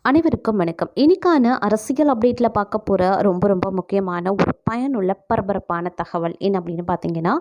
அனைவருக்கும் வணக்கம். இன்னைக்கான அரசியல் அப்டேட்டில் பார்க்க போகிற ரொம்ப முக்கியமான ஒரு பயனுள்ள பரபரப்பான தகவல் என்ன அப்படின்னு பார்த்தீங்கன்னா,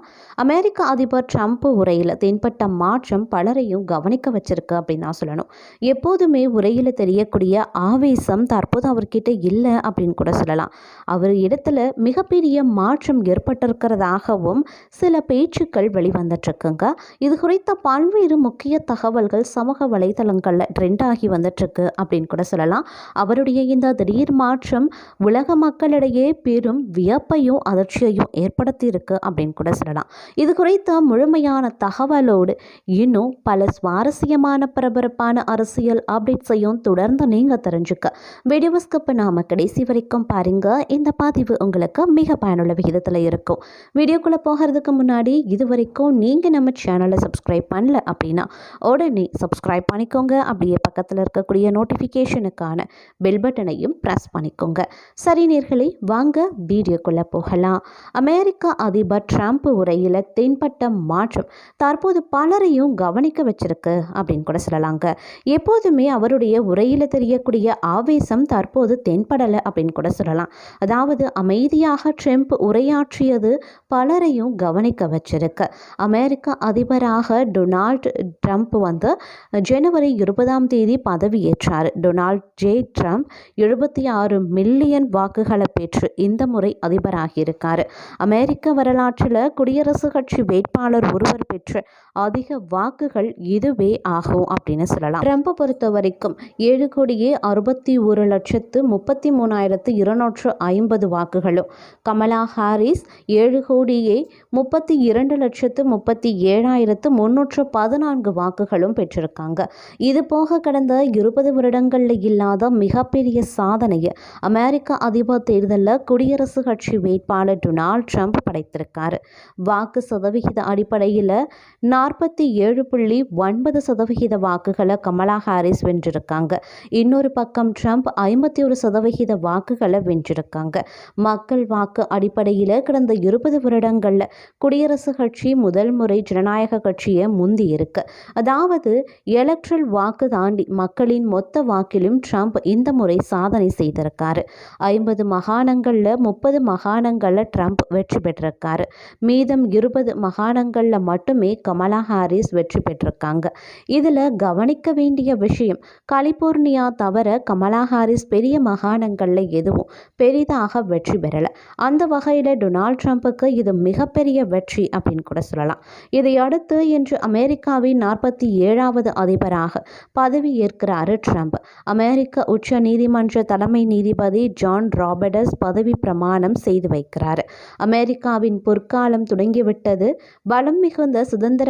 அமெரிக்க அதிபர் ட்ரம்ப் உரையில் தென்பட்ட மாற்றம் பலரையும் கவனிக்க வச்சிருக்கு அப்படின்னு தான் சொல்லணும். எப்போதுமே உரையில் தெரியக்கூடிய ஆவேசம் தற்போது அவர்கிட்ட இல்லை அப்படின்னு கூட சொல்லலாம். அவர் இடத்துல மிகப்பெரிய மாற்றம் ஏற்பட்டிருக்கிறதாகவும் சில பேச்சுக்கள் வெளிவந்துட்டுருக்குங்க. இது குறித்த பல்வேறு முக்கிய தகவல்கள் சமூக வலைதளங்களில் ட்ரெண்ட் ஆகி வந்துட்டுருக்கு அப்படின்னு கூட சொல்லலாம். அவருடைய இந்த திடீர் மாற்றம் உலக மக்களிடையே பெரும் வியப்பையும் அதிர்ச்சியையும் ஏற்படுத்தி இருக்கு அப்படின்னு கூட சொல்லலாம். இது குறித்த முழுமையான தகவலோடு இன்னும் பல சுவாரஸ்யமான பரபரப்பான அரசியல் அப்டேட்ஸையும் தொடர்ந்து நீங்க தெரிஞ்சுக்க வீடியோ ஸ்கிப் நாம கடைசி வரைக்கும் பாருங்க. இந்த பதிவு உங்களுக்கு மிக பயனுள்ள விகிதத்தில் இருக்கும். வீடியோக்குள்ள போகிறதுக்கு முன்னாடி இது வரைக்கும் நீங்க நம்ம சேனலை சப்ஸ்கிரைப் பண்ணல அப்படின்னா உடனே சப்ஸ்கிரைப் பண்ணிக்கோங்க. அப்படியே பக்கத்தில் இருக்கக்கூடிய நோட்டிஃபிகேஷனுக்கான பெல் பட்டனையும் ப்ரெஸ் பண்ணிக்கோங்க. சரி நேயர்களே, வாங்க வீடியோக்குள்ளே போகலாம். அமெரிக்க அதிபர் ட்ரம்ப் உரையில் தென்பட்ட மாற்றம் தற்போது பலரையும் கவனிக்க வச்சிருக்கு அப்படின்னு கூட சொல்லலாங்க. எப்போதுமே அவருடைய உரையில் தெரியக்கூடிய ஆவேசம் தற்போது தென்படலை அப்படின்னு கூட சொல்லலாம். அதாவது அமைதியாக ட்ரம்ப் உரையாற்றியது பலரையும் கவனிக்க வச்சிருக்கு. அமெரிக்க அதிபராக டொனால்ட் ட்ரம்ப் ஜனவரி 20 பதவியேற்றார். டொனால்ட் ஜே ட்ரம்ப் 76 மில்லியன் வாக்குகளை பெற்று இந்த முறை அதிபராகியிருக்காரு. அமெரிக்க வரலாற்றில் குடியரசுக் கட்சி வேட்பாளர் ஒருவர் பெற்ற அதிக வாக்குகள் இதுவே ஆகும் அப்படின்னு சொல்லலாம். ட்ரம்பை பொறுத்த வரைக்கும் 7,61,33,250 வாக்குகளும், கமலா ஹாரிஸ் 7,32,37,314 வாக்குகளும் பெற்றிருக்காங்க. இது போக கடந்த 20 வருடங்களில் இல்லாத மிகப்பெரிய சாதனையை அமெரிக்க அதிபர் தேர்தலில் குடியரசுக் கட்சி வேட்பாளர் டொனால்ட் ட்ரம்ப் படைத்திருக்காரு. வாக்கு சதவிகித அடிப்படையில் 47.9% வாக்குகளை கமலா ஹாரிஸ் வென்றிருக்காங்க. இன்னொரு பக்கம் ட்ரம்ப் 51% வாக்குகளை வென்றிருக்காங்க. மக்கள் வாக்கு அடிப்படையில் கடந்த 20 வருடங்களில் குடியரசுக் கட்சி முதல் முறை ஜனநாயக கட்சியை முந்தி இருக்கு. அதாவது எலக்ட்ரல் வாக்கு தாண்டி மக்களின் மொத்த வாக்கிலும் ட்ரம்ப் இந்த முறை சாதனை செய்திருக்காரு. 50 மாகாணங்களில் 30 மாகாணங்களில் ட்ரம்ப் வெற்றி பெற்றிருக்காரு. மீதம் 20 மாகாணங்களில் மட்டுமே கமலா ஹாரிஸ் வெற்றி பெற்றிருக்காங்க. இதில் கவனிக்க வேண்டிய விஷயம், கலிபோர்னியா தவிர கமலா ஹாரிஸ் பெரிய மாகாணங்களில் எதுவும் பெரிதாக வெற்றி பெறலை. அந்த வகையில் டொனால்ட் ட்ரம்ப்புக்கு இது மிகப்பெரிய வெற்றி அப்படின்னு கூட சொல்லலாம். இதையடுத்து இன்று அமெரிக்காவின் 47வது அதிபராக பதவியேற்கிறார் ட்ரம்ப். அமெரிக்க உச்ச நீதிமன்ற தலைமை நீதிபதி ஜான் ராபர்ட்ஸ் பதவி பிரமாணம் செய்து வைக்கிறார். அமெரிக்காவின் பொற்காலம் தொடங்கிவிட்டது. பலம் மிகுந்த சுதந்திரமான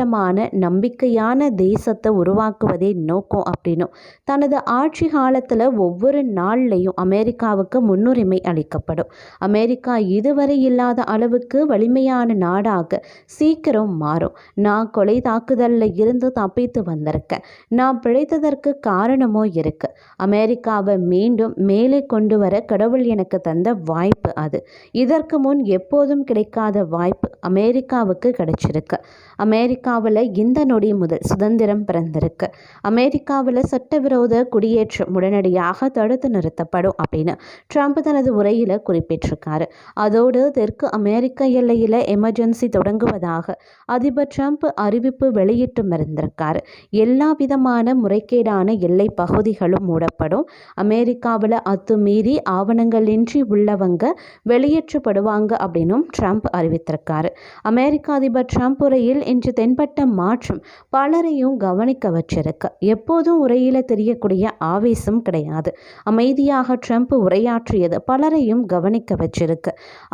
நம்பிக்கையான தேசத்தை உருவாக்குவதே நோக்கம் அப்படின்னும், தனது ஆட்சி காலத்தில் ஒவ்வொரு நாள்லையும் அமெரிக்காவுக்கு முன்னுரிமை அளிக்கப்படும். அமெரிக்கா இதுவரை இல்லாத அளவுக்கு வலிமையான நாடாக சீக்கிரம் மாறும். நான் கொலை தாக்குதலில் இருந்து தப்பித்து வந்திருக்கேன். நான் பிழைத்ததற்கு காரணமோ இருக்கு. அமெரிக்காவை மீண்டும் மேலே கொண்டு வர கடவுள் எனக்கு தந்த வாய்ப்பு அது. இதற்கு முன் எப்போதும் கிடைக்காத வாய்ப்பு அமெரிக்காவுக்கு கிடைச்சிருக்கு. அமெரிக்காவில் இந்த நொடி முதல் சுதந்திரம் பிறந்திருக்கு. அமெரிக்காவில் சட்டவிரோத குடியேற்றம் உடனடியாக தடுத்து நிறுத்தப்படும் அப்படின்னு ட்ரம்ப் தனது உரையில் குறிப்பிட்டிருக்காரு. அதோடு தெற்கு அமெரிக்க எல்லையில் எமர்ஜென்சி தொடங்குவதாக அதிபர் ட்ரம்ப் அறிவிப்பு வெளியிட்டும் இருந்திருக்காரு. எல்லா விதமான முறைகேடான எல்லை பகுதிகளும் மூடப்படும். அமெரிக்காவில் அத்துமீறி ஆவணங்களின்றி உள்ளவங்க வெளியேற்றப்படுவாங்க அப்படின்னும் ட்ரம்ப் அறிவித்திருக்காரு. அமெரிக்க அதிபர் ட்ரம்ப் உரையில் இன்று தென்பட்ட மாற்றம் பலரையும் கவனிக்க வச்சிருக்கு. எப்போதும் உரையில் தெரியக்கூடிய ஆவேசம் கிடையாது. அமைதியாக ட்ரம்ப் உரையாற்றியது பலரையும் கவனிக்க வச்சிருக்கு.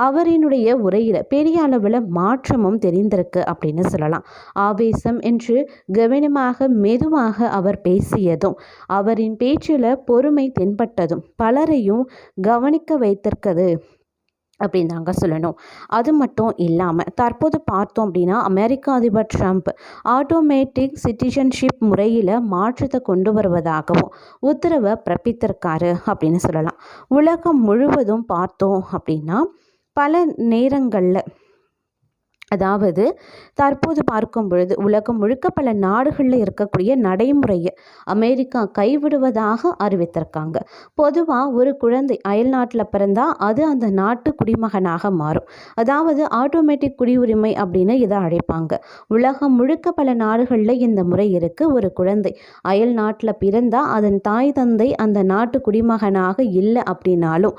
அவரினுடைய உரையில் பெரிய அளவில் மாற்றமும் தெரிந்திருக்கு அப்படின்னு சொல்லலாம். ஆவேசம் என்று கவனமாக மெதுவாக அவர் பேசியதும், அவரின் பேச்சில் பொறுமை தென்பட்டதும் பலரையும் கவனிக்க வைத்திருக்குது அப்படின்னு தாங்க சொல்லணும். அது மட்டும் இல்லாமல் தற்போது பார்த்தோம் அப்படின்னா, அமெரிக்க அதிபர் ட்ரம்ப் ஆட்டோமேட்டிக் சிட்டிசன்ஷிப் முறையில் மாற்றத்தை கொண்டு வருவதாகவும் உத்தரவை பிறப்பித்திருக்காரு அப்படின்னு சொல்லலாம். உலகம் முழுவதும் பார்த்தோம் அப்படின்னா பல நேரங்களில் அதாவது தற்போது பார்க்கும் பொழுது உலகம் முழுக்க பல நாடுகளில் இருக்கக்கூடிய நடைமுறையை அமெரிக்கா கைவிடுவதாக அறிவித்திருக்காங்க. பொதுவாக ஒரு குழந்தை அயல் நாட்டில் பிறந்தால் அது அந்த நாட்டு குடிமகனாக மாறும். அதாவது ஆட்டோமேட்டிக் குடியுரிமை அப்படின்னு இதை அழைப்பாங்க. உலகம் முழுக்க பல நாடுகளில் இந்த முறை இருக்குது. ஒரு குழந்தை அயல் நாட்டில் பிறந்தால் அதன் தாய் தந்தை அந்த நாட்டு குடிமகனாக இல்லை அப்படின்னாலும்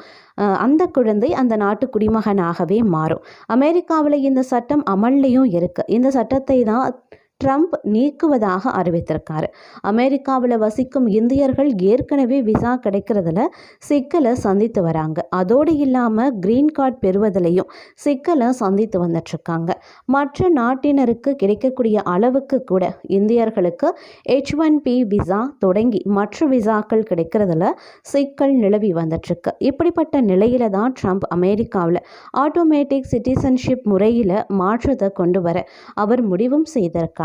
அந்த குழந்தை அந்த நாட்டு குடிமகனாகவே மாறும். அமெரிக்காவில் இந்த சட்டம் அமல்லையும் இருக்குது. இந்த சட்டத்தை தான் ட்ரம்ப் நீக்குவதாக அறிவித்திருக்காரு. அமெரிக்காவில் வசிக்கும் இந்தியர்கள் ஏற்கனவே விசா கிடைக்கிறதுல சிக்கலை சந்தித்து வராங்க. அதோடு இல்லாமல் கிரீன் கார்டு பெறுவதிலையும் சிக்கலை சந்தித்து வந்துட்டுருக்காங்க. மற்ற நாட்டினருக்கு கிடைக்கக்கூடிய அளவுக்கு கூட இந்தியர்களுக்கு H1B விசா தொடங்கி மற்ற விசாக்கள் கிடைக்கிறதுல சிக்கல் நிலவி வந்துட்டுருக்கு. இப்படிப்பட்ட நிலையில தான் ட்ரம்ப் அமெரிக்காவில் ஆட்டோமேட்டிக் சிட்டிசன்ஷிப் முறையில் மாற்றத்தை கொண்டு வர அவர் முடிவும் செய்திருக்கார்.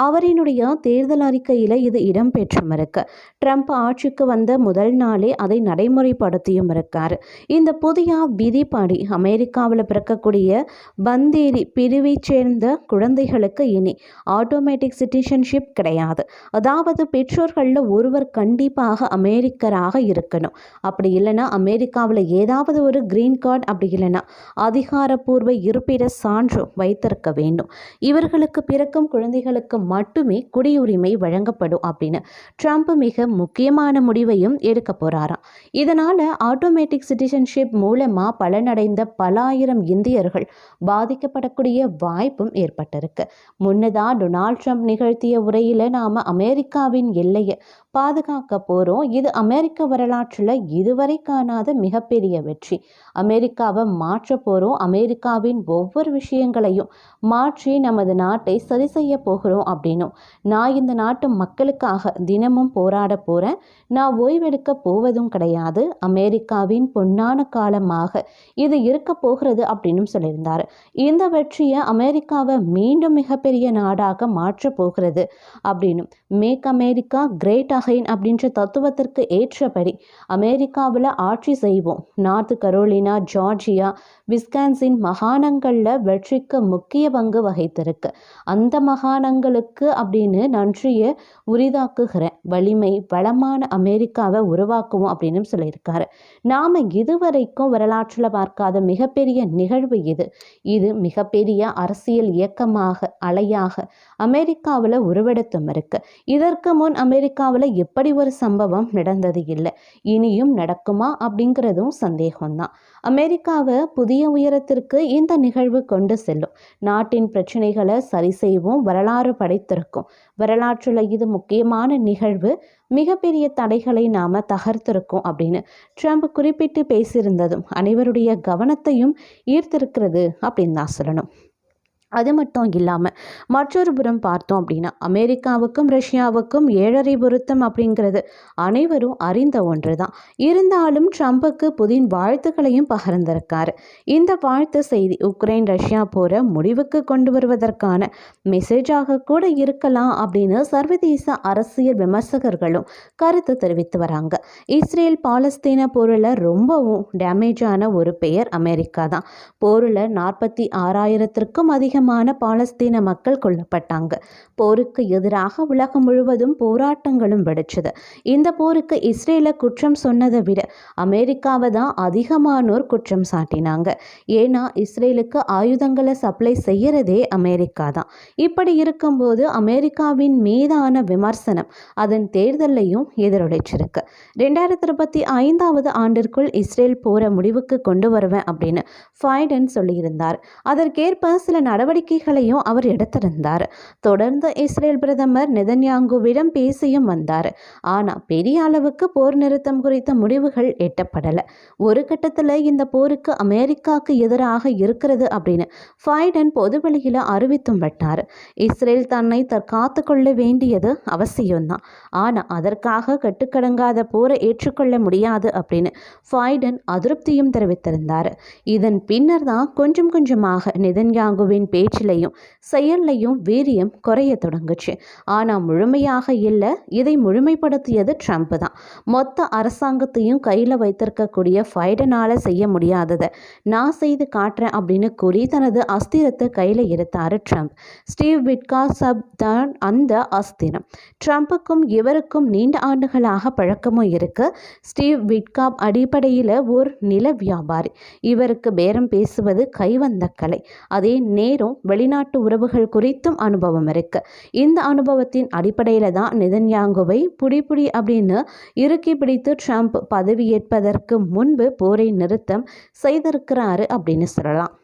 அவரினுடைய தேர்தல் அறிக்கையில் இது இடம்பெற்றும் இருக்கு. ட்ரம்ப் ஆட்சிக்கு வந்த முதல் நாளே அதை நடைமுறைப்படுத்தியும் இருக்காரு. இந்த புதிய விதிப்படி அமெரிக்காவில் பிறக்கக்கூடிய பந்தேரி பிரிவை சேர்ந்த குழந்தைகளுக்கு இனி ஆட்டோமேட்டிக் சிட்டிசன்ஷிப் கிடையாது. அதாவது பெற்றோர்களில் ஒருவர் கண்டிப்பாக அமெரிக்கராக இருக்கணும். அப்படி இல்லைன்னா அமெரிக்காவில் ஏதாவது ஒரு கிரீன் கார்டு, அப்படி இல்லைன்னா அதிகாரப்பூர்வ இருப்பிட சான்று வைத்திருக்க வேண்டும். இவர்களுக்கு பிறக்கும் குழந்தைகளுக்கு மட்டுமே குடியுரிமை வழங்கப்படும் அப்படின்னு ட்ரம்ப் மிக முக்கியமான முடிவையும் எடுக்க போறாராம். இதனால ஆட்டோமேட்டிக் சிட்டிசன்ஷிப் மூலமா பலனடைந்த பல ஆயிரம் இந்தியர்கள் பாதிக்கப்படக்கூடிய வாய்ப்பும் ஏற்பட்டிருக்கு. முன்னதா டொனால்ட் ட்ரம்ப் நிகழ்த்திய உரையில நாம அமெரிக்காவின் எல்லையை பாதுகாக்க போறோம், இது அமெரிக்க வரலாற்றில் இதுவரை காணாத மிகப்பெரிய வெற்றி, அமெரிக்காவை மாற்ற போறோம், அமெரிக்காவின் ஒவ்வொரு விஷயங்களையும் மாற்றி நமது நாட்டை சரி செய்ய போகிறோம் அப்படின்னும், நான் இந்த நாட்டு மக்களுக்காக தினமும் போராட போகிறேன், நான் ஓய்வெடுக்க போவதும் கிடையாது, அமெரிக்காவின் பொன்னான காலமாக இது இருக்க போகிறது அப்படின்னு சொல்லியிருந்தார். இந்த வெற்றியை அமெரிக்காவை மீண்டும் மிகப்பெரிய நாடாக மாற்ற போகிறது அப்படின்னு மேக் அமெரிக்கா கிரேட் அகைன் அப்படின்ற தத்துவத்திற்கு ஏற்றபடி அமெரிக்காவில் ஆட்சி செய்வோம். நார்த் கரோலினா, ஜார்ஜியா, விஸ்கான்சின் மாகாணங்களில் வெற்றிக்கு முக்கிய பங்கு வகித்திருக்கு. அந்த மாகாணங்களுக்கு அப்படின்னு நன்றியை உரிதாக்குகிறேன், வலிமை வளமான அமெரிக்காவை உருவாக்குவோம் அப்படின்னு சொல்லியிருக்காரு. நாம் இதுவரைக்கும் வரலாற்றில் பார்க்காத மிகப்பெரிய நிகழ்வு இது மிகப்பெரிய அரசியல் இயக்கமாக அலையாக அமெரிக்காவில் உருவெடுத்தும் இருக்கு. இதற்கு முன் அமெரிக்காவில் எப்படி ஒரு சம்பவம் நடந்தது இல்லை, இனியும் நடக்குமா அப்படிங்கிறதும் சந்தேகம்தான். அமெரிக்காவை புதிய உயரத்திற்கு இந்த நிகழ்வு கொண்டு செல்லும். நாட்டின் பிரச்சனைகளை சரி செய்வோம், வரலாறு படைத்திருக்கும். வரலாற்றில் இது முக்கியமான நிகழ்வு, மிகப்பெரிய தடைகளை நாம் தகர்த்திருக்கோம் அப்படின்னு ட்ரம்ப் குறிப்பிட்டு பேசியிருந்ததும் அனைவருடைய கவனத்தையும் ஈர்த்திருக்கிறது அப்படின்னு தான் சொல்லணும். அது மட்டும் இல்லாமல் மற்றொரு புறம் பார்த்தோம் அப்படின்னா அமெரிக்காவுக்கும் ரஷ்யாவுக்கும் 7.5 பொருத்தம் அப்படிங்கிறது அனைவரும் அறிந்த ஒன்று தான். இருந்தாலும் ட்ரம்புக்கு புதின் வாழ்த்துக்களையும் பகிர்ந்திருக்காரு. இந்த வாழ்த்து செய்தி உக்ரைன் ரஷ்யா போரை முடிவுக்கு கொண்டு வருவதற்கான மெசேஜாக கூட இருக்கலாம் அப்படின்னு சர்வதேச அரசியல் விமர்சகர்களும் கருத்து தெரிவித்து வராங்க. இஸ்ரேல் பாலஸ்தீன போரில் ரொம்பவும் டேமேஜான ஒரு பெயர் அமெரிக்கா தான். போரில் 46,000க்கும் அதிக பாலஸ்தீன மக்கள் கொல்லப்பட்டாங்க. போருக்கு எதிராக உலகம் முழுவதும் போராட்டங்களும் வெடிச்சது. இந்த போருக்கு இஸ்ரேலை குற்றம் சொன்னதை விட அமெரிக்காவை தான் அதிகமானோர் குற்றம் சாட்டினாங்க. ஏன்னா இஸ்ரேலுக்கு ஆயுதங்களை சப்ளை செய்யறதே அமெரிக்கா தான். இப்படி இருக்கும்போது அமெரிக்காவின் மீதான விமர்சனம் அதன் தேர்தலையும் எதிரொலிச்சிருக்கு. 2025 ஆண்டிற்குள் இஸ்ரேல் போரை முடிவுக்கு கொண்டு வருவேன் அப்படின்னு பைடன் சொல்லியிருந்தார். அதற்கேற்ப சில நடவடிக்கைகளையும் அவர் எடுத்திருந்தார். தொடர்ந்து இஸ்ரேல் பிரதமர் நெதன்யாகுவிடம் பேசியும் வந்தார். ஆனால் பெரிய அளவுக்கு போர் நிறுத்தம் குறித்த முடிவுகள் எட்டப்படலை. ஒரு கட்டத்தில் இந்த போருக்கு அமெரிக்காவுக்கு எதிராக இருக்கிறது அப்படின்னு பைடன் பொதுவெளியில் அறிவித்தும் விட்டார். இஸ்ரேல் தன்னை தற்காத்து கொள்ள வேண்டியது அவசியம்தான், ஆனால் அதற்காக கட்டுக்கடங்காத போரை ஏற்றுக்கொள்ள முடியாது அப்படின்னு பைடன் அதிருப்தியும் தெரிவித்திருந்தார். இதன் பின்னர் தான் கொஞ்சம் கொஞ்சமாக நெதன்யாகுவின் பேச்சிலையும் செயல்லையும் வீரியம் குறைய தொடங்குச்சு. ஆனால் முழுமையாக இல்லை. இதை முழுமைப்படுத்தியது ட்ரம்ப் தான். மொத்த அரசாங்கத்தையும் கையில் வைத்திருக்கக்கூடிய பைடனால் செய்ய முடியாததை நான் செய்து காட்டுறேன் அப்படின்னு கூறி தனது அஸ்திரத்தை கையில் எடுத்தார் ட்ரம்ப். ஸ்டீவ் விட்காப் தான் அந்த அஸ்திரம். ட்ரம்ப்புக்கும் இவருக்கும் நீண்ட ஆண்டுகளாக பழக்கமும் இருக்கு. ஸ்டீவ் விட்காப் அடிப்படையில் ஒரு நில வியாபாரி. இவருக்கு பேரம் பேசுவது கைவந்த கலை. அதே நேரம் வெளிநாட்டு உறவுகள் குறித்தும் அனுபவம் இருக்கு. இந்த அனுபவத்தின் அடிப்படையில் தான் நெதன்யாகுவை புடி அப்படின்னு இறுக்கி பிடித்து ட்ரம்ப் பதவியேற்பதற்கு முன்பு போரை நிறுத்தம் செய்திருக்கிறாரு அப்படின்னு சொல்லலாம்.